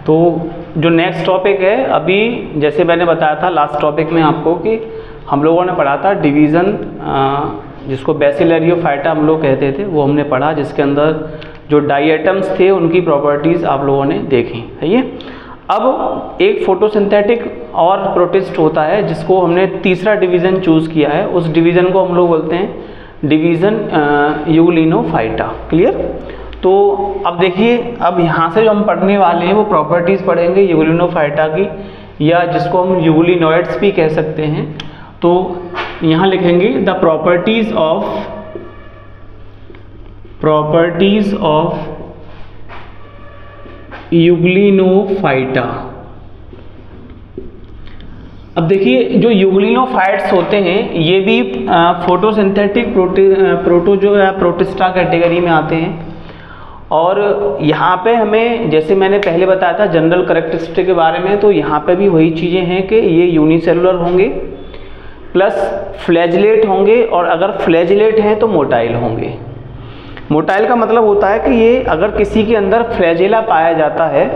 तो जो next topic है, अभी जैसे मैंने बताया था लास्ट टॉपिक में आपको कि हम लोगों ने पढ़ा था डिवीज़न, जिसको बेसिलरियोफाइटा हम लोग कहते थे, वो हमने पढ़ा, जिसके अंदर जो डाइएटम्स थे उनकी प्रॉपर्टीज़ आप लोगों ने देखी है। ये अब एक फोटोसिंथेटिक और प्रोटिस्ट होता है जिसको हमने तीसरा डिवीज़न चूज़ किया है, उस डिवीज़न को हम लोग बोलते हैं डिवीज़न यूग्लिनोफाइटा। क्लियर? तो अब देखिए, अब यहाँ से जो हम पढ़ने वाले हैं वो प्रॉपर्टीज़ पढ़ेंगे यूग्लिनोफाइटा की, या जिसको हम यूग्लिनोइड्स भी कह सकते हैं। तो यहाँ लिखेंगे द प्रॉपर्टीज़ ऑफ यूग्लिनोफाइटा। अब देखिए, जो यूग्लिनोफाइट्स होते हैं ये भी फोटोसिंथेटिक प्रोटिस्टा कैटेगरी में आते हैं। और यहाँ पे हमें, जैसे मैंने पहले बताया था जनरल कैरेक्टरिस्टिक के बारे में, तो यहाँ पे भी वही चीज़ें हैं कि ये यूनिसेलुलर होंगे प्लस फ्लैजिलेट होंगे, और अगर फ्लैजिलेट हैं तो मोटाइल होंगे। मोटाइल का मतलब होता है कि ये अगर किसी के अंदर फ्लैजेला पाया जाता है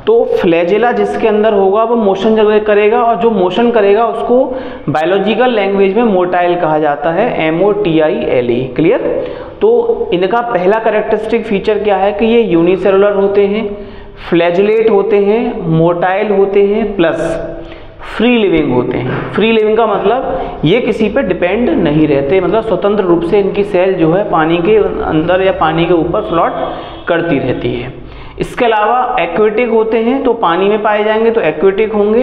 तो फ्लैजेला जिसके अंदर होगा वो मोशन करेगा, और जो मोशन करेगा उसको बायोलॉजिकल लैंग्वेज में मोटाइल कहा जाता है, MOTILE। क्लियर? तो इनका पहला कैरेक्टरिस्टिक फीचर क्या है कि ये यूनिसेलुलर होते हैं, फ्लैजिलेट होते हैं, मोटाइल होते हैं, प्लस फ्री लिविंग होते हैं। फ्री लिविंग का मतलब ये किसी पे डिपेंड नहीं रहते, मतलब स्वतंत्र रूप से इनकी सेल जो है पानी के अंदर या पानी के ऊपर फ्लोट करती रहती है। इसके अलावा एक्वेटिक होते हैं, तो पानी में पाए जाएंगे तो एक्वेटिक होंगे।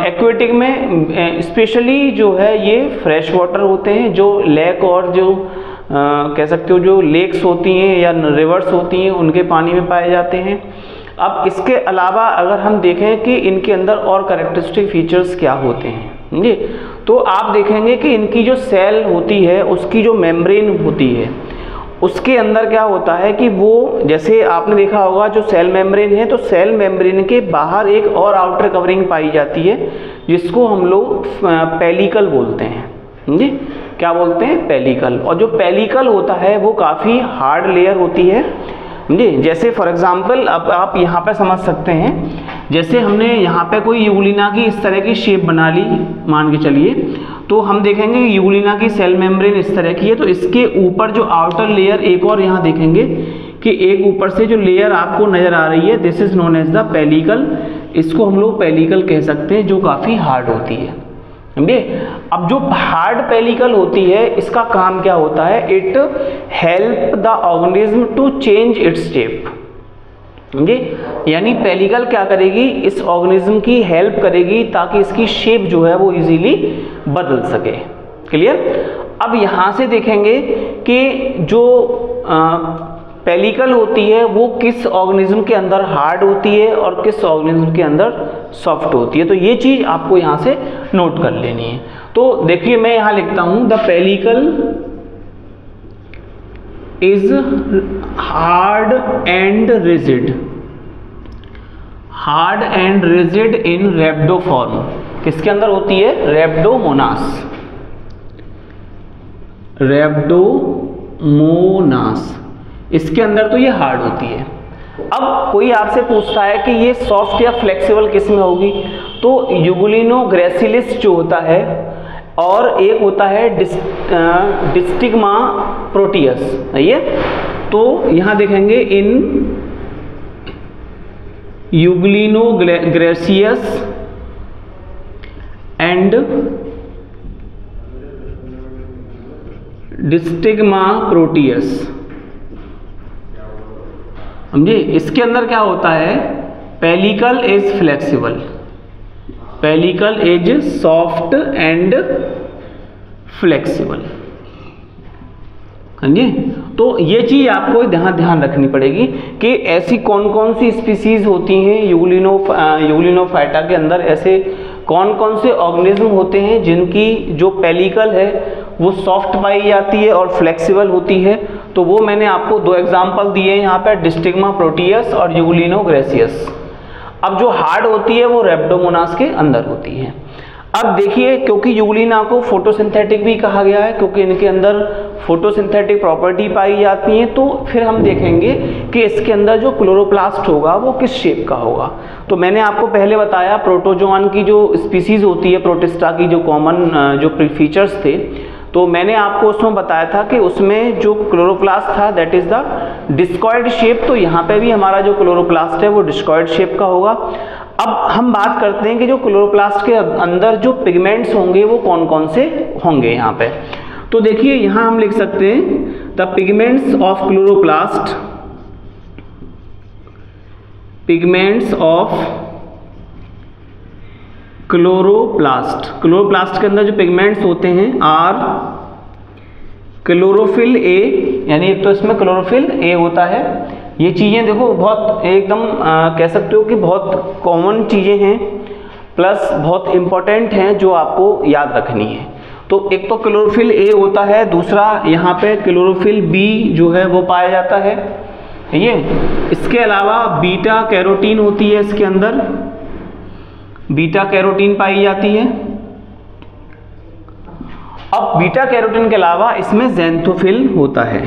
एक्वेटिक में स्पेशली जो है ये फ्रेश वाटर होते हैं, जो लेक और जो कह सकते हो जो लेक्स होती हैं या रिवर्स होती हैं उनके पानी में पाए जाते हैं। अब इसके अलावा अगर हम देखें कि इनके अंदर और कैरेक्टरिस्टिक फीचर्स क्या होते हैं जी, तो आप देखेंगे कि इनकी जो सेल होती है उसकी जो मेम्ब्रेन होती है उसके अंदर क्या होता है कि वो, जैसे आपने देखा होगा जो सेल मेम्ब्रेन है, तो सेल मेम्ब्रेन के बाहर एक और आउटर कवरिंग पाई जाती है जिसको हम लोग पेलिकल बोलते हैं जी। क्या बोलते हैं? पेलिकल। और जो पेलिकल होता है वो काफ़ी हार्ड लेयर होती है जी। जैसे फॉर एग्जांपल अब आप यहाँ पे समझ सकते हैं, जैसे हमने यहाँ पे कोई यूग्लिना की इस तरह की शेप बना ली, मान के चलिए, तो हम देखेंगे यूग्लिना की सेल मेम्ब्रेन इस तरह की है, तो इसके ऊपर जो आउटर लेयर एक और यहाँ देखेंगे कि एक ऊपर से जो लेयर आपको नज़र आ रही है, this is known as the pellicle. इसको हम लोग पेलिकल कह सकते हैं, जो काफ़ी हार्ड होती है। समझे? अब जो हार्ड पेलिकल होती है इसका काम क्या होता है? It help the organism to change its shape. समझे? यानी पेलिकल क्या करेगी? इस ऑर्गेनिज्म की हेल्प करेगी ताकि इसकी शेप जो है वो इजीली बदल सके। क्लियर? अब यहाँ से देखेंगे कि जो पेलिकल होती है वो किस ऑर्गेनिज्म के अंदर हार्ड होती है और किस ऑर्गेनिज्म के अंदर सॉफ्ट होती है, तो ये चीज़ आपको यहाँ से नोट कर लेनी है। तो देखिए मैं यहाँ लिखता हूँ the pellicle is hard and rigid in rhabdoform. किसके अंदर होती है? रैप्डोमोनास, इसके अंदर तो ये हार्ड होती है। अब कोई आपसे पूछता है कि ये सॉफ्ट या फ्लेक्सिबल किस में होगी, तो यूग्लिनोग्रेसिलिस जो होता है और एक होता है डिस्टिग्मा प्रोटियस। ये तो यहाँ देखेंगे इन यूग्लिनोग्रेसियस एंड डिस्टिग्मा प्रोटियस। समझे? इसके अंदर क्या होता है? Pellicle is flexible, pellicle is soft and flexible. समझे? तो ये चीज आपको ध्यान रखनी पड़ेगी कि ऐसी कौन कौन सी स्पीसीज होती हैं यूग्लिनोफाइटा के अंदर, ऐसे कौन कौन से ऑर्गेनिज्म होते हैं जिनकी जो पेलिकल है वो सॉफ्ट पाई जाती है और फ्लेक्सिबल होती है। तो वो मैंने आपको दो एग्जाम्पल दिए हैं यहाँ पर, डिस्टिग्मा प्रोटियस और यूग्लिनोग्रेसियस। अब जो हार्ड होती है वो रैप्डोमोनास के अंदर होती है। अब देखिए, क्योंकि यूग्लिना को फोटोसिंथेटिक भी कहा गया है, क्योंकि इनके अंदर फोटोसिंथेटिक प्रॉपर्टी पाई जाती है, तो फिर हम देखेंगे कि इसके अंदर जो क्लोरोप्लास्ट होगा वो किस शेप का होगा। तो मैंने आपको पहले बताया प्रोटोजोआन की जो स्पीसीज होती है प्रोटिस्टा की, जो कॉमन जो फीचर्स थे, तो मैंने आपको उसमें बताया था कि उसमें जो क्लोरोप्लास्ट था that is the discoid shape. तो यहाँ पे भी हमारा जो क्लोरोप्लास्ट है वो डिस्कॉइड शेप का होगा। अब हम बात करते हैं कि जो क्लोरोप्लास्ट के अंदर जो पिगमेंट्स होंगे वो कौन कौन से होंगे यहाँ पे। तो देखिए, यहाँ हम लिख सकते हैं the pigments of chloroplast, pigments of chloroplast के अंदर जो पिगमेंट्स होते हैं आर क्लोरोफिल ए, यानी एक तो इसमें क्लोरोफिल ए होता है। ये चीज़ें देखो बहुत एकदम कह सकते हो कि बहुत कॉमन चीज़ें हैं, प्लस बहुत इम्पोर्टेंट हैं जो आपको याद रखनी है। तो एक तो क्लोरोफिल ए होता है, दूसरा यहाँ पे क्लोरोफिल बी जो है वो पाया जाता है ये। इसके अलावा बीटा कैरोटीन होती है, इसके अंदर बीटा कैरोटीन पाई जाती है। अब बीटा कैरोटीन के अलावा इसमें ज़ैंथोफिल होता है।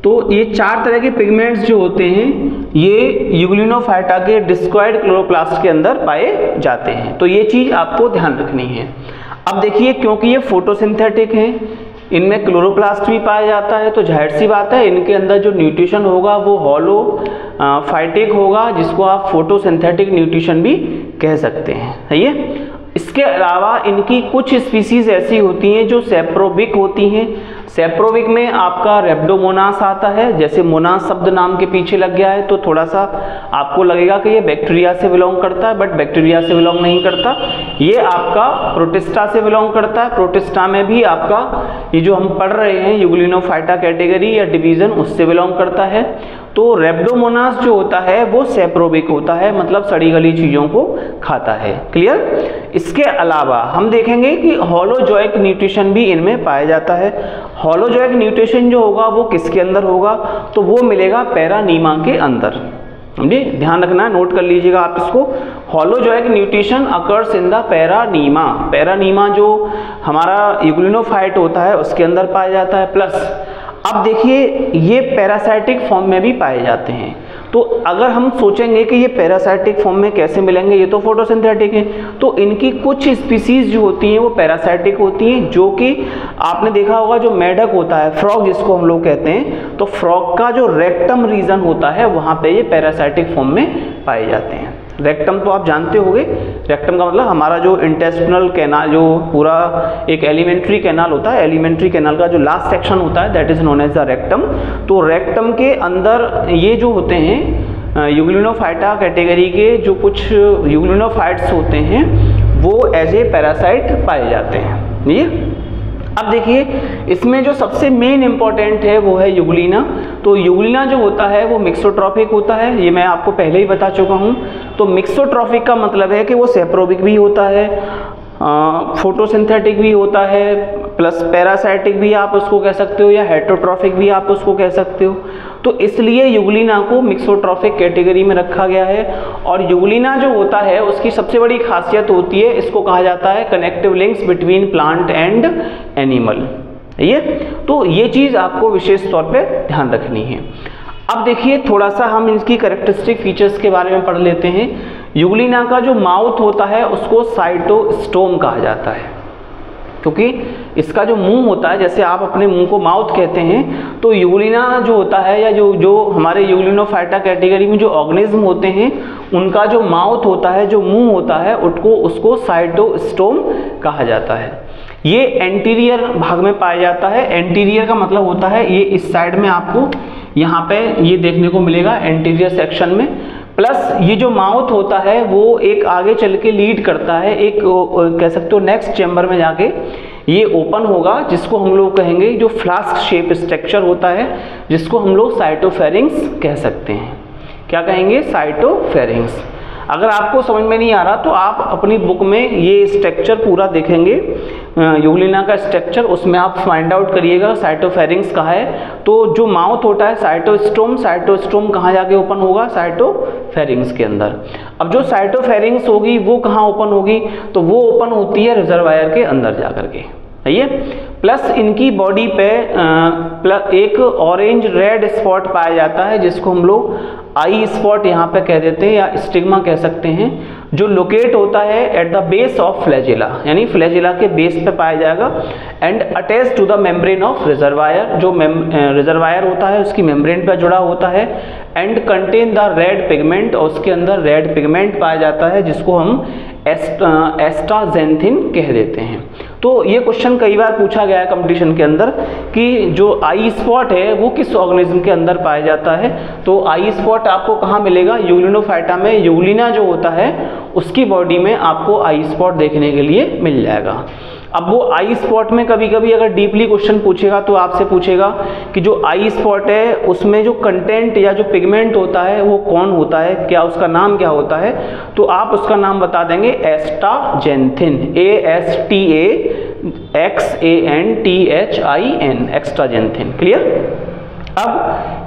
तो ये 4 तरह के पिगमेंट्स जो होते हैं ये यूग्लिनोफाइटा के डिस्कॉइड क्लोरोप्लास्ट के अंदर पाए जाते हैं। तो ये चीज़ आपको ध्यान रखनी है। अब देखिए, क्योंकि ये फोटोसिंथेटिक हैं, इनमें क्लोरोप्लास्ट भी पाया जाता है, तो जाहिर सी बात है इनके अंदर जो न्यूट्रिशन होगा वो हॉलो फाइटिक होगा, जिसको आप फोटोसिंथेटिक न्यूट्रिशन भी कह सकते हैं, सही है। इसके अलावा इनकी कुछ स्पीसीज ऐसी होती हैं जो सेप्रोबिक होती हैं। सेप्रोबिक में आपका रेब्डोमोनास आता है, जैसे मोनास शब्द नाम के पीछे लग गया है तो थोड़ा सा आपको लगेगा कि ये बैक्टीरिया से बिलोंग करता है, बट बैक्टीरिया से बिलोंग नहीं करता। ये आपका प्रोटिस्टा से बिलोंग करता है। प्रोटिस्टा में भी आपका ये जो हम पढ़ रहे हैं यूग्लिनोफाइटा कैटेगरी या डिवीजन, उससे बिलोंग करता है। तो रेब्डोमोनास जो होता है वो सेप्रोबिक होता है, मतलब सड़ी गली चीज़ों को खाता है। क्लियर। इसके अलावा हम देखेंगे कि होलोजोइक न्यूट्रिशन भी इनमें पाया जाता है। होलोजोइक न्यूट्रिशन जो होगा वो किसके अंदर होगा, तो वो मिलेगा पैरानीमा के अंदर। समझे, ध्यान रखना, नोट कर लीजिएगा आप इसको। Holozoic nutrition occurs in the Peranema. Peranema जो हमारा यूग्लिनोफाइट होता है उसके अंदर पाया जाता है। प्लस अब देखिए, ये पैरासाइटिक फॉर्म में भी पाए जाते हैं। तो अगर हम सोचेंगे कि ये पैरासाइटिक फॉर्म में कैसे मिलेंगे, ये तो फोटोसिंथेटिक है, तो इनकी कुछ स्पीसीज जो होती हैं वो पैरासाइटिक होती हैं, जो कि आपने देखा होगा जो मेढक होता है, फ्रॉग जिसको हम लोग कहते हैं, तो फ्रॉग का जो रेक्टम रीजन होता है वहाँ पे ये पैरासाइटिक फॉर्म में पाए जाते हैं। रेक्टम तो आप जानते होंगे, रेक्टम का मतलब हमारा जो इंटेस्टिनल कैनाल, जो पूरा एक एलिमेंट्री कैनाल होता है, एलिमेंट्री कैनाल का जो लास्ट सेक्शन होता है that is known as the rectum. तो रेक्टम के अंदर ये जो होते हैं यूग्लिनोफाइटा कैटेगरी के जो कुछ यूग्लिनोफाइट्स होते हैं वो एज ए पैरासाइट पाए जाते हैं। ये अब देखिए, इसमें जो सबसे मेन इंपॉर्टेंट है वो है यूग्लिना। तो यूग्लिना जो होता है वो मिक्सोट्रॉफिक होता है, ये मैं आपको पहले ही बता चुका हूँ। तो मिक्सोट्रॉफिक का मतलब है कि वो सेप्रोबिक भी होता है, फोटोसिंथेटिक भी होता है, प्लस पैरासाइटिक भी आप उसको कह सकते हो, या हेटरोट्रॉफिक भी आप उसको कह सकते हो। तो इसलिए यूग्लिना को मिक्सोट्रॉफिक कैटेगरी में रखा गया है। और यूग्लिना जो होता है उसकी सबसे बड़ी खासियत होती है, इसको कहा जाता है connective links between plant and animal. ये तो ये चीज़ आपको विशेष तौर पे ध्यान रखनी है। अब देखिए, थोड़ा सा हम इसकी कैरेक्टरिस्टिक फीचर्स के बारे में पढ़ लेते हैं। यूग्लिना का जो माउथ होता है उसको साइटोस्टोम कहा जाता है, क्योंकि इसका जो मुंह होता है, जैसे आप अपने मुंह को माउथ कहते हैं, तो यूग्लिना जो होता है या जो हमारे यूग्लिनोफाइटा कैटेगरी में जो ऑर्गेनिज्म होते हैं उनका जो माउथ होता है, जो मुंह होता है, उसको साइटोस्टोम कहा जाता है। ये एंटीरियर भाग में पाया जाता है। एंटीरियर का मतलब होता है ये इस साइड में आपको यहाँ पे ये देखने को मिलेगा एंटीरियर सेक्शन में। प्लस ये जो माउथ होता है वो एक आगे चल के लीड करता है, एक कह सकते हो नेक्स्ट चैम्बर में जाके ये ओपन होगा, जिसको हम लोग कहेंगे जो फ्लास्क शेप स्ट्रक्चर होता है, जिसको हम लोग साइटोफेरिंग्स कह सकते हैं। क्या कहेंगे? साइटोफेरिंग्स। अगर आपको समझ में नहीं आ रहा तो आप अपनी बुक में ये स्ट्रक्चर पूरा देखेंगे, यूग्लिना का स्ट्रक्चर, उसमें आप फाइंड आउट करिएगा साइटोफेरिंग्स कहाँ है। तो जो माउथ होता है साइटोस्टोम, साइटोस्टोम कहाँ जाके ओपन होगा? साइटोफेरिंग्स साइटोफेरिंग्स के अंदर। अब जो साइटोफेरिंग्स होगी वो कहाँ ओपन होगी, तो वो ओपन होती है रिजर्वायर के अंदर जाकर के, है ये। प्लस इनकी बॉडी पे एक ऑरेंज रेड स्पॉट पाया जाता है जिसको हम लोग आई स्पॉट यहाँ पे कह देते हैं या स्टिग्मा कह सकते हैं, जो लोकेट होता है at the base of flagella, यानी फ्लैजिला के बेस पे पाया जाएगा। And attach to the membrane of reservoir, जो रिजर्वायर होता है उसकी मेम्ब्रेन पे जुड़ा होता है। And contain the red pigment, और उसके अंदर रेड पिगमेंट पाया जाता है जिसको हम एस्टाजेंथिन कह देते हैं। तो ये क्वेश्चन कई बार पूछा गया है कंपटीशन के अंदर कि जो आई स्पॉट है वो किस ऑर्गेनिज्म के अंदर पाया जाता है। तो आई स्पॉट आपको कहाँ मिलेगा, यूग्लिनोफाइटा में यूग्लिना जो होता है उसकी बॉडी में आपको आई स्पॉट देखने के लिए मिल जाएगा। अब वो आई स्पॉट में कभी कभी अगर डीपली क्वेश्चन पूछेगा तो आपसे पूछेगा कि जो आई स्पॉट है उसमें जो कंटेंट या जो पिगमेंट होता है वो कौन होता है, क्या उसका नाम क्या होता है, तो आप उसका नाम बता देंगे एस्टाजेंथिन, ASTAXANTHIN, एक्स्ट्राजेंथिन। क्लियर। अब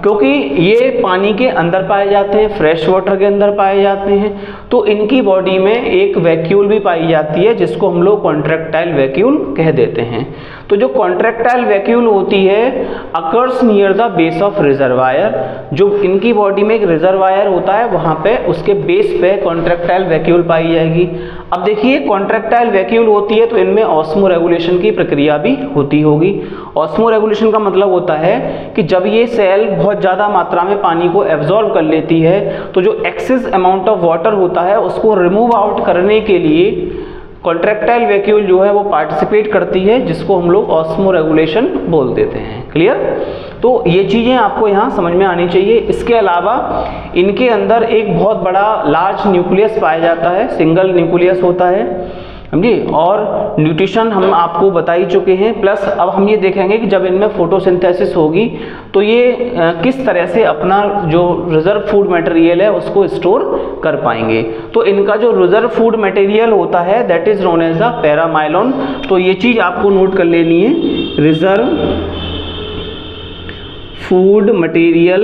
क्योंकि ये पानी के अंदर पाए जाते हैं, फ्रेश वाटर के अंदर पाए जाते हैं, तो इनकी बॉडी में एक वैक्यूल भी पाई जाती है जिसको हम लोग कॉन्ट्रैक्टाइल वैक्यूल कह देते हैं। तो जो कॉन्ट्रैक्टाइल वैक्यूल होती है occurs near the base of reservoir, जो इनकी बॉडी में एक रिजर्वायर होता है वहाँ पे उसके बेस पे कॉन्ट्रैक्टाइल वैक्यूल पाई जाएगी। अब देखिए कॉन्ट्रैक्टाइल वैक्यूल होती है तो इनमें ऑस्मो रेगुलेशन की प्रक्रिया भी होती होगी। ऑस्मो रेगुलेशन का मतलब होता है कि जब ये सेल बहुत ज़्यादा मात्रा में पानी को एब्जॉर्ब कर लेती है तो जो एक्सेस अमाउंट ऑफ वाटर होता है उसको रिमूव आउट करने के लिए कॉन्ट्रैक्टाइल वैक्यूल जो है वो पार्टिसिपेट करती है, जिसको हम लोग ऑस्मो रेगुलेशन बोल देते हैं। क्लियर। तो ये चीज़ें आपको यहाँ समझ में आनी चाहिए। इसके अलावा इनके अंदर एक बहुत बड़ा लार्ज न्यूक्लियस पाया जाता है, सिंगल न्यूक्लियस होता है, समझिए। और न्यूट्रिशन हम आपको बता ही चुके हैं। प्लस अब हम ये देखेंगे कि जब इनमें फोटोसिंथेसिस होगी तो ये किस तरह से अपना जो रिजर्व फूड मटेरियल है उसको स्टोर कर पाएंगे। तो इनका जो रिजर्व फूड मटेरियल होता है that is known as the paramylon. तो ये चीज़ आपको नोट कर लेनी है, reserve food material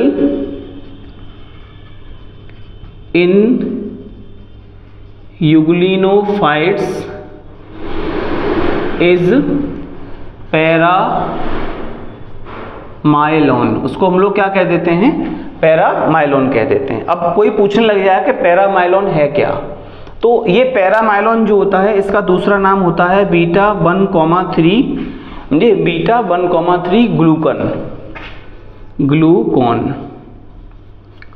in euglenophytes is paramylon. उसको हम लोग क्या कह देते हैं, पैरामाइलोन कह देते हैं। अब कोई पूछने लग जाए कि पैरामाइलोन है क्या, तो ये पैरामाइलोन जो होता है इसका दूसरा नाम होता है बीटा 1,3, बीटा 1,3 ग्लूकॉन।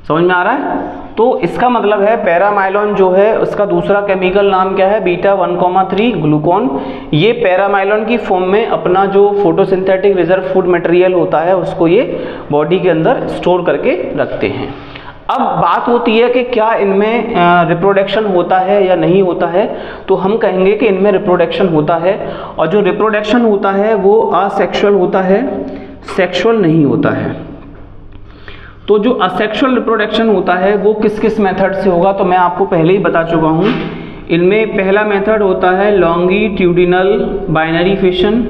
समझ में आ रहा है। तो इसका मतलब है पैरामाइलोन जो है उसका दूसरा केमिकल नाम क्या है, बीटा 1,3 ग्लूकॉन। ये पैरामाइलोन की फॉर्म में अपना जो फोटोसिंथेटिक रिजर्व फूड मटेरियल होता है उसको ये बॉडी के अंदर स्टोर करके रखते हैं। अब बात होती है कि क्या इनमें रिप्रोडक्शन होता है या नहीं होता है, तो हम कहेंगे कि इनमें रिप्रोडक्शन होता है। और जो रिप्रोडक्शन होता है वो असेक्सुअल होता है, सेक्सुअल नहीं होता है। तो जो असेक्सुअल रिप्रोडक्शन होता है वो किस किस मेथड से होगा, तो मैं आपको पहले ही बता चुका हूँ। इनमें पहला मेथड होता है लॉन्गिट्यूडिनल बाइनरी फिशन,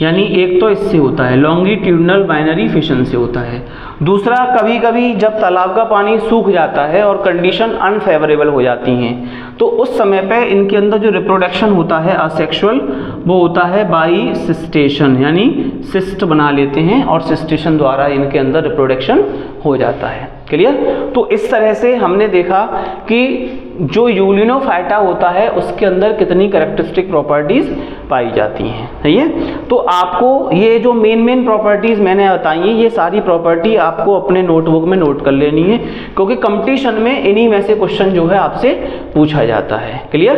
यानी एक तो इससे होता है लॉन्गिट्यूडिनल बाइनरी फिशन से होता है। दूसरा, कभी कभी जब तालाब का पानी सूख जाता है और कंडीशन अनफेवरेबल हो जाती हैं तो उस समय पे इनके अंदर जो रिप्रोडक्शन होता है असेक्सुअल वो होता है बाई सिस्टेशन, यानी सिस्ट बना लेते हैं और सिस्टेशन द्वारा इनके अंदर रिप्रोडक्शन हो जाता है। क्लियर। तो इस तरह से हमने देखा कि जो यूग्लिनोफाइटा होता है उसके अंदर कितनी कैरेक्टरिस्टिक प्रॉपर्टीज पाई जाती हैं, सही है। तो आपको ये जो मेन प्रॉपर्टीज मैंने बताई हैं ये सारी प्रॉपर्टी आपको अपने नोटबुक में नोट कर लेनी है, क्योंकि कंपटीशन में इन्हीं में से क्वेश्चन जो है आपसे पूछा जाता है। क्लियर।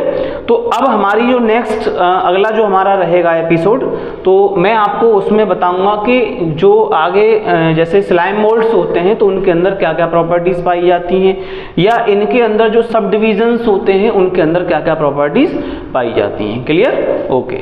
तो अब हमारी जो नेक्स्ट अगला जो हमारा रहेगा एपिसोड, तो मैं आपको उसमें बताऊंगा कि जो आगे जैसे स्लाइम मोल्ड्स होते हैं तो उनके अंदर क्या क्या प्रॉपर्टीज पाई जाती हैं, या इनके अंदर जो सब डिविजन्स होते हैं उनके अंदर क्या क्या प्रॉपर्टीज पाई जाती हैं। क्लियर। ओके।